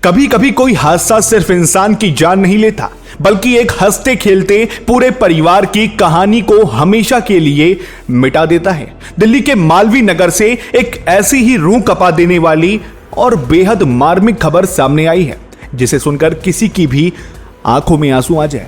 कभी कभी कोई हादसा सिर्फ इंसान की जान नहीं लेता, बल्कि एक हंसते खेलते पूरे परिवार की कहानी को हमेशा के लिए मिटा देता है। दिल्ली के मालवीय नगर से एक ऐसी ही रूह कपा देने वाली और बेहद मार्मिक खबर सामने आई है, जिसे सुनकर किसी की भी आंखों में आंसू आ जाए।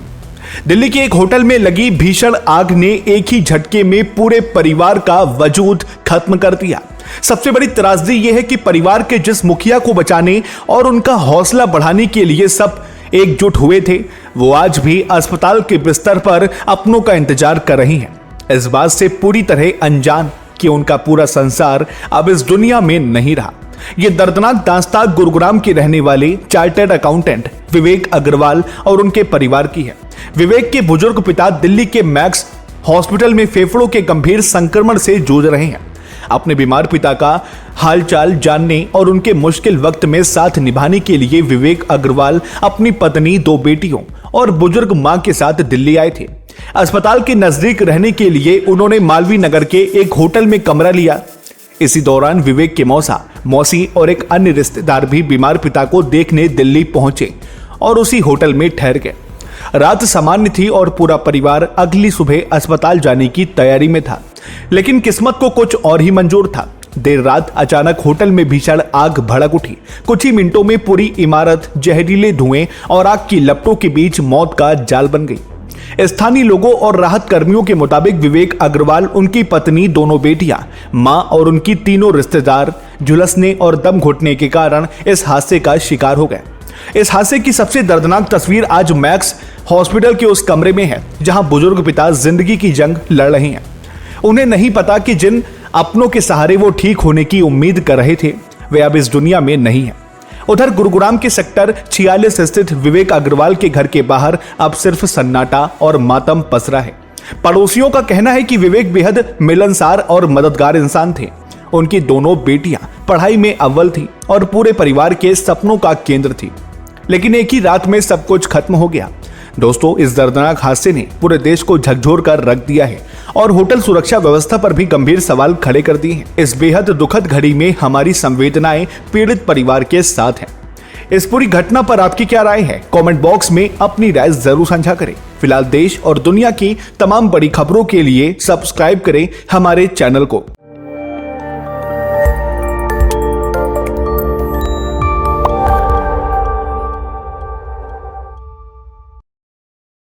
दिल्ली के एक होटल में लगी भीषण आग ने एक ही झटके में पूरे परिवार का वजूद खत्म कर दिया। सबसे बड़ी त्रासदी यह है कि परिवार के जिस मुखिया को बचाने और उनका हौसला बढ़ाने के लिए सब एकजुट हुए थे, वो आज भी अस्पताल के बिस्तर पर अपनों का इंतजार कर रही हैं, इस बात से पूरी तरह अनजान कि उनका पूरा संसार अब इस दुनिया में नहीं रहा। ये दर्दनाक दास्तान गुरुग्राम के रहने वाले चार्टर्ड अकाउंटेंट विवेक अग्रवाल और उनके परिवार की है। विवेक के बुजुर्ग पिता दिल्ली के मैक्स हॉस्पिटल में फेफड़ों के गंभीर संक्रमण से जूझ रहे हैं। अपने बीमार पिता का हालचाल जानने और उनके मुश्किल वक्त में साथ निभाने के लिए विवेक अग्रवाल अपनी पत्नी, 2 बेटियों और बुजुर्ग मां के साथ दिल्ली आए थे। अस्पताल के नजदीक रहने के लिए उन्होंने मालवीय नगर के एक होटल में कमरा लिया। इसी दौरान विवेक के मौसा, मौसी और एक अन्य रिश्तेदार भी बीमार पिता को देखने दिल्ली पहुंचे और उसी होटल में ठहर गए। रात सामान्य थी और पूरा परिवार अगली सुबह अस्पताल जाने की तैयारी में था, लेकिन किस्मत को कुछ और ही मंजूर था। देर रात अचानक होटल में भीषण आग भड़क उठी। कुछ ही मिनटों में पूरी इमारत जहरीले धुएं और आग की लपटों के बीच मौत का जाल बन गई। स्थानीय लोगों और राहत कर्मियों के मुताबिक विवेक अग्रवाल, उनकी पत्नी, दोनों बेटियां, मां और उनकी तीनों रिश्तेदार झुलसने और दम घुटने के कारण इस हादसे का शिकार हो गए। इस हादसे की सबसे दर्दनाक तस्वीर आज मैक्स हॉस्पिटल के उस कमरे में है, जहां बुजुर्ग पिता जिंदगी की जंग लड़ रहे हैं। उन्हें नहीं पता कि जिन अपनों के सहारे वो ठीक होने की उम्मीद कर रहे थे, वे अब इस दुनिया में नहीं है। उधर गुरुग्राम के सेक्टर 46 स्थित विवेक अग्रवाल के घर के बाहर अब सिर्फ सन्नाटा और मातम पसरा है। पड़ोसियों का कहना है कि विवेक बेहद मिलनसार और मददगार इंसान थे। उनकी दोनों बेटियां पढ़ाई में अव्वल थी और पूरे परिवार के सपनों का केंद्र थी, लेकिन एक ही रात में सब कुछ खत्म हो गया। दोस्तों, इस दर्दनाक हादसे ने पूरे देश को झकझोर कर रख दिया है और होटल सुरक्षा व्यवस्था पर भी गंभीर सवाल खड़े कर दिए हैं। इस बेहद दुखद घड़ी में हमारी संवेदनाएं पीड़ित परिवार के साथ हैं। इस पूरी घटना पर आपकी क्या राय है? कमेंट बॉक्स में अपनी राय जरूर साझा करें। फिलहाल देश और दुनिया की तमाम बड़ी खबरों के लिए सब्सक्राइब करें हमारे चैनल को।